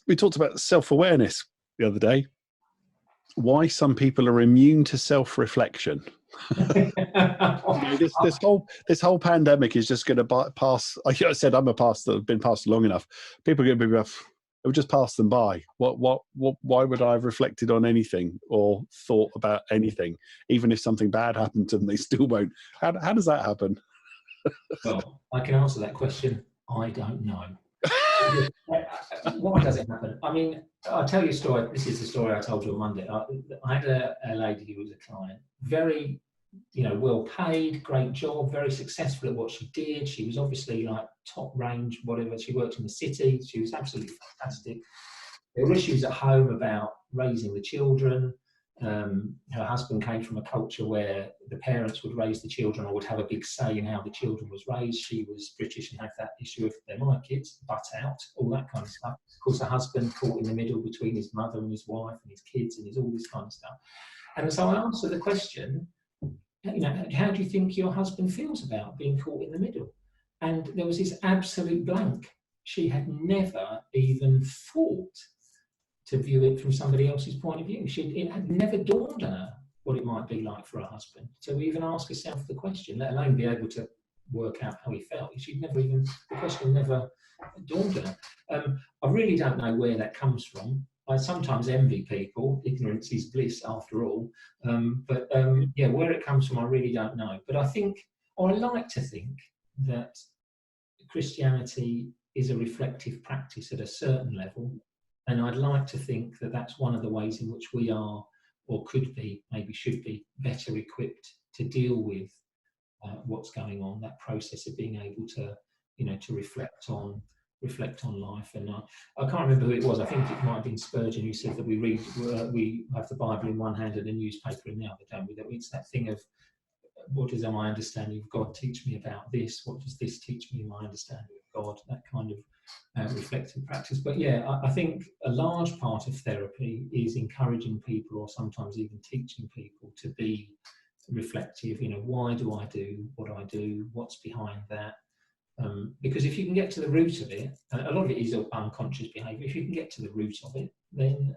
we talked about self-awareness the other day. Why some people are immune to self-reflection. This whole pandemic is just going to pass. Like I said, I'm a pastor. I've been pastor long enough. People are going to be rough. It would just pass them by. Why would I have reflected on anything or thought about anything? Even if something bad happened to them, they still won't. How does that happen? Well, I can answer that question. I don't know. Why does it happen? I mean, I'll tell you a story. This is the story I told you on Monday. I had a lady who was a client, very, well paid, great job, very successful at what she did. She was obviously like top range, whatever. She worked in the city. She was absolutely fantastic. There were issues at home about raising the children. Her husband came from a culture where the parents would raise the children or would have a big say in how the children was raised. She was British and had that issue of they're my kids, butt out, all that kind of stuff. Of course, her husband caught in the middle between his mother and his wife and his kids and his all this kind of stuff. And so I answered the question, how do you think your husband feels about being caught in the middle? And there was this absolute blank. She had never even thought to view it from somebody else's point of view. It had never dawned on her what it might be like for her husband to even ask herself the question, let alone be able to work out how he felt. The question never dawned on her. I really don't know where that comes from. I sometimes envy people. Ignorance is bliss after all. But where it comes from, I really don't know. But I like to think that Christianity is a reflective practice at a certain level. And I'd like to think that that's one of the ways in which we are, or could be, maybe should be, better equipped to deal with what's going on. That process of being able to, to reflect on life. And I can't remember who it was. I think it might have been Spurgeon who said that we have the Bible in one hand and a newspaper in the other, don't we? That it's that thing of, what does my understanding of God teach me about this? What does this teach me, my understanding of God? That kind of reflective practice. But I think a large part of therapy is encouraging people, or sometimes even teaching people, to be reflective. Why do I do what I do? What's behind that? Because if you can get to the root of it, a lot of it is unconscious behaviour. If you can get to the root of it, then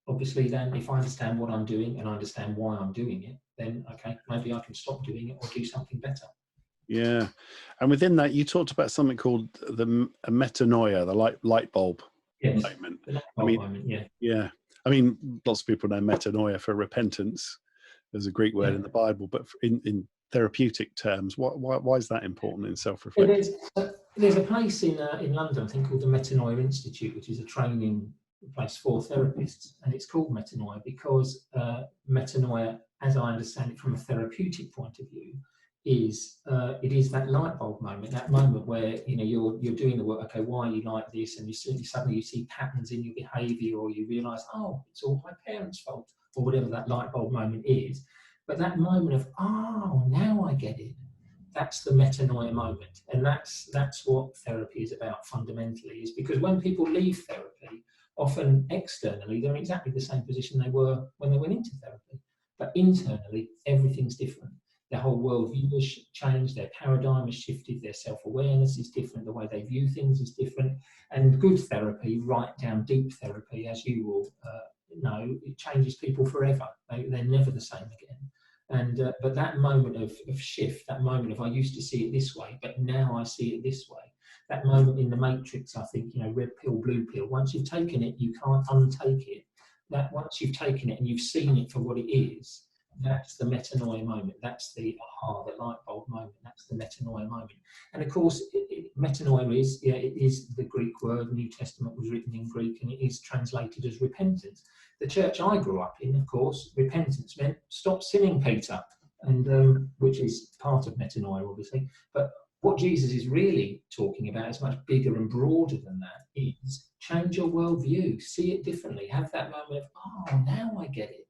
obviously then if I understand what I'm doing and I understand why I'm doing it, then okay, maybe I can stop doing it or do something better. Yeah. And within that, you talked about something called the metanoia, the light bulb moment. The light bulb moment, yeah. Yeah. I mean, lots of people know metanoia for repentance. There's a Greek word in the Bible, but in therapeutic terms, why is that important in self-reflection? There's a place in London, I think, called the Metanoia Institute, which is a training place for therapists, and it's called Metanoia because metanoia, as I understand it from a therapeutic point of view, is that light bulb moment, that moment where you're doing the work. Okay, why are you like this? And suddenly you see patterns in your behaviour, or you realise, oh, it's all my parents' fault, or whatever that light bulb moment is. But that moment of, oh, now I get it. That's the metanoia moment, and that's what therapy is about fundamentally. Is because when people leave therapy, often externally they're in exactly the same position they were when they went into therapy, but internally everything's different. Their whole worldview has changed, their paradigm has shifted, their self-awareness is different, the way they view things is different. And good therapy, right down deep therapy, as you will know, it changes people forever. They're never the same again. And but that moment of shift, that moment of I used to see it this way, but now I see it this way, that moment in the Matrix, I think, red pill, blue pill, once you've taken it, you can't untake it. That once you've taken it and you've seen it for what it is, that's the metanoia moment. That's the aha, the light bulb moment. That's the metanoia moment. And of course, metanoia is the Greek word. New Testament was written in Greek, and it is translated as repentance. The church I grew up in, of course, repentance meant stop sinning, Peter, and which is part of metanoia, obviously. But what Jesus is really talking about is much bigger and broader than that. Is change your worldview, see it differently, have that moment of, oh, now I get it.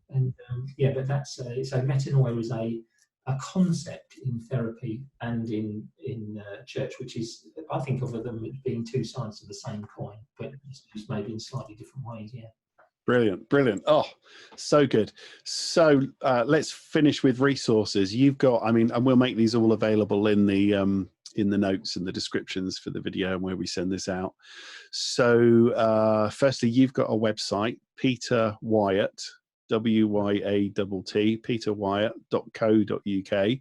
And but that's so metanoia is a concept in therapy and in church, which is, I think of them as being two sides of the same coin, but just maybe in slightly different ways. Yeah. Brilliant. Oh, so good. So let's finish with resources. You've got, and we'll make these all available in the in the notes and the descriptions for the video and where we send this out. So firstly, you've got a website, Peter Wyatt, W-Y-A-T-T, peterwyatt.co.uk.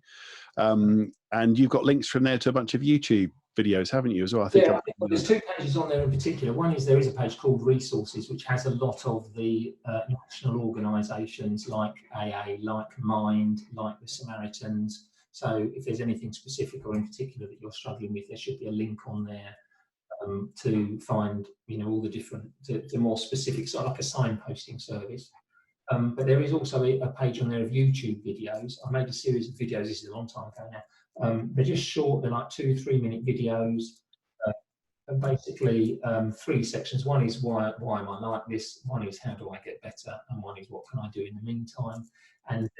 And you've got links from there to a bunch of YouTube videos, haven't you, as well? I think there's 2 pages on there in particular. One is there is a page called Resources, which has a lot of the national organisations like AA, like Mind, like the Samaritans. So if there's anything specific or in particular that you're struggling with, there should be a link on there to find, all the different, the more specific, sort of like a signposting service. But there is also a page on there of YouTube videos. I made a series of videos, this is a long time ago now. They're just short, they're like 2-3 minute videos. And basically 3 sections. One is why am I like this? One is how do I get better? And one is what can I do in the meantime? And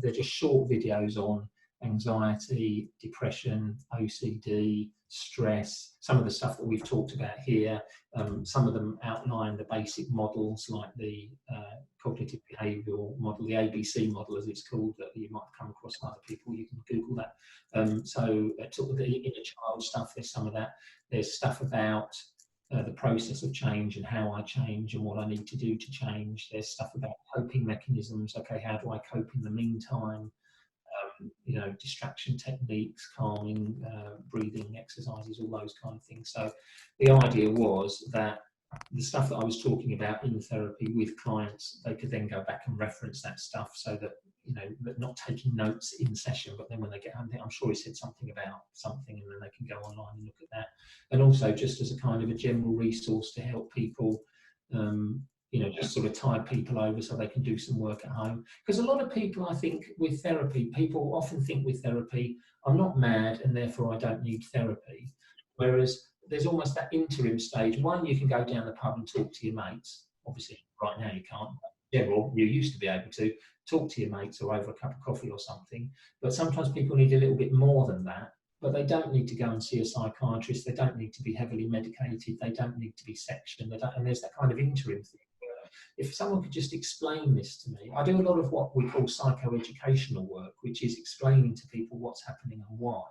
they're just short videos on anxiety, depression, OCD, stress, some of the stuff that we've talked about here. Some of them outline the basic models like the cognitive behavioural model, the ABC model as it's called, that you might come across from other people. You can Google that. So the inner child stuff, there's some of that. There's stuff about the process of change and how I change and what I need to do to change. There's stuff about coping mechanisms. Okay, how do I cope in the meantime? Distraction techniques, calming, breathing exercises, all those kind of things. So the idea was that the stuff that I was talking about in therapy with clients, they could then go back and reference that stuff so that, but not taking notes in session, but then when they get home, I'm sure he said something about something, and then they can go online and look at that. And also just as a kind of a general resource to help people, just sort of tide people over so they can do some work at home. Because a lot of people, I think, with therapy, people often think with therapy, I'm not mad and therefore I don't need therapy. Whereas there's almost that interim stage. One, you can go down the pub and talk to your mates. Obviously, right now you can't. Yeah, well, you used to be able to talk to your mates or over a cup of coffee or something. But sometimes people need a little bit more than that. But they don't need to go and see a psychiatrist. They don't need to be heavily medicated. They don't need to be sectioned. And there's that kind of interim thing. If someone could just explain this to me, I do a lot of what we call psychoeducational work, which is explaining to people what's happening and why.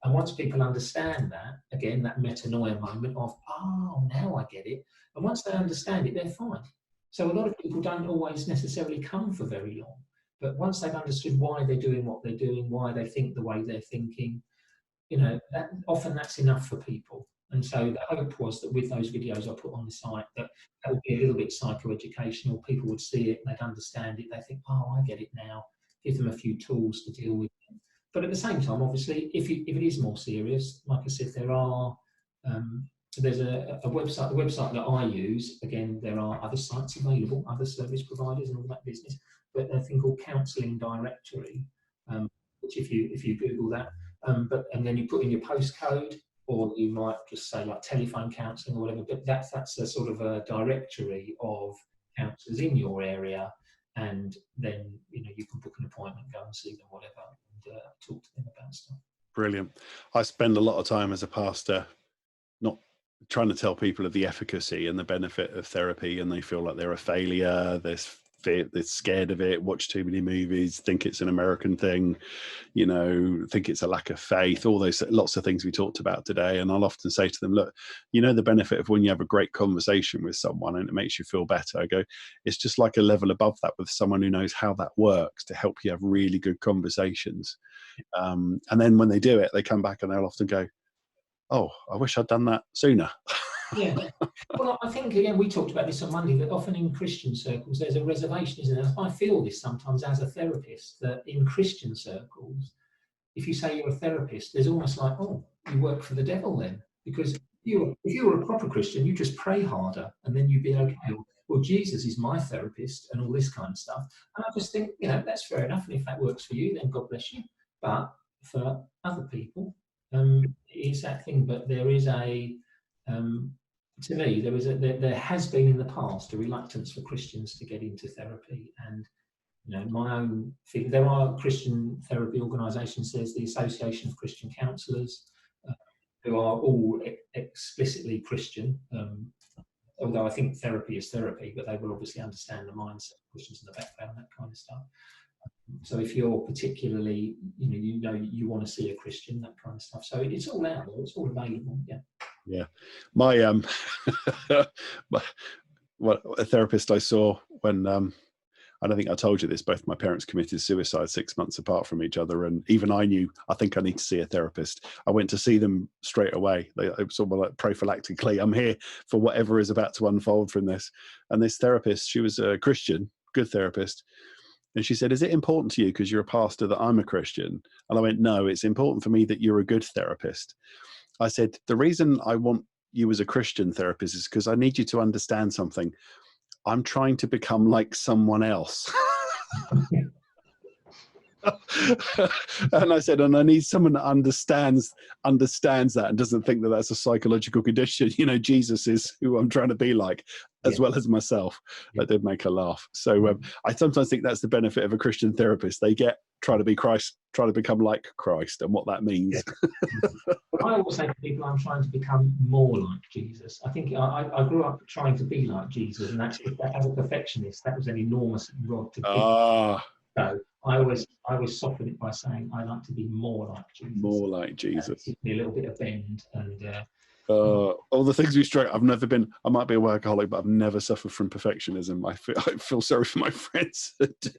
And once people understand that, again, that metanoia moment of, oh, now I get it. And once they understand it, they're fine. So a lot of people don't always necessarily come for very long. But once they've understood why they're doing what they're doing, why they think the way they're thinking, often that's enough for people. And so the hope was that with those videos I put on the site, that would be a little bit psychoeducational. People would see it, they'd understand it, they think, oh, I get it now. Give them a few tools to deal with it. But at the same time, obviously, if it is more serious, like I said, there's a website, the website that I use, again, there are other sites available, other service providers and all that business, but a thing called Counselling Directory, which if you Google that, and then you put in your postcode, or you might just say like telephone counselling or whatever, but that's a sort of a directory of counsellors in your area, and then you can book an appointment, go and see them, whatever, and talk to them about stuff. Brilliant. I spend a lot of time as a pastor not trying to tell people of the efficacy and the benefit of therapy, and they feel like they're a failure, they're scared of it, watch too many movies, think it's an American thing, think it's a lack of faith, all those lots of things we talked about today. And I'll often say to them, look, the benefit of when you have a great conversation with someone and it makes you feel better. I go, it's just like a level above that with someone who knows how that works to help you have really good conversations. And then when they do it, they come back and they'll often go, oh, I wish I'd done that sooner. Yeah. Well, I think, again, we talked about this on Monday, that often in Christian circles, there's a reservation, isn't there? I feel this sometimes as a therapist, that in Christian circles, if you say you're a therapist, there's almost like, oh, you work for the devil then. Because if you were a proper Christian, you just pray harder and then you'd be okay. Well, Jesus is my therapist and all this kind of stuff. And I just think, that's fair enough. And if that works for you, then God bless you. But for other people, it is that thing. But there is to me, there has been in the past a reluctance for Christians to get into therapy. And my own feeling, there are Christian therapy organisations. There's the Association of Christian Counsellors, who are all explicitly Christian, although I think therapy is therapy, but they will obviously understand the mindset of Christians in the background, that kind of stuff. So if you're particularly, you want to see a Christian, that kind of stuff. So it's all out there. It's all available. Yeah. Yeah. My a therapist I saw when I don't think I told you this, both my parents committed suicide 6 months apart from each other, and even I knew, I think I need to see a therapist. I went to see them straight away. They sort of like prophylactically, I'm here for whatever is about to unfold from this. And this therapist, she was a Christian, good therapist. And she said, is it important to you because you're a pastor that I'm a Christian? And I went, no, it's important for me that you're a good therapist. I said, the reason I want you as a Christian therapist is because I need you to understand something. I'm trying to become like someone else. And I said, and I need someone that understands that and doesn't think that that's a psychological condition. Jesus is who I'm trying to be like, as well as myself. That did make her laugh. So I sometimes think that's the benefit of a Christian therapist. They try to be Christ, try to become like Christ, and what that means. I always say to people, I'm trying to become more like Jesus. I think I grew up trying to be like Jesus, and that's, as a perfectionist, that was an enormous rod to pick. So I always soften it by saying I like to be more like Jesus. More like Jesus. Give me a little bit of bend and. All the things we straight. I might be a workaholic, but I've never suffered from perfectionism. I feel sorry for my friends that do.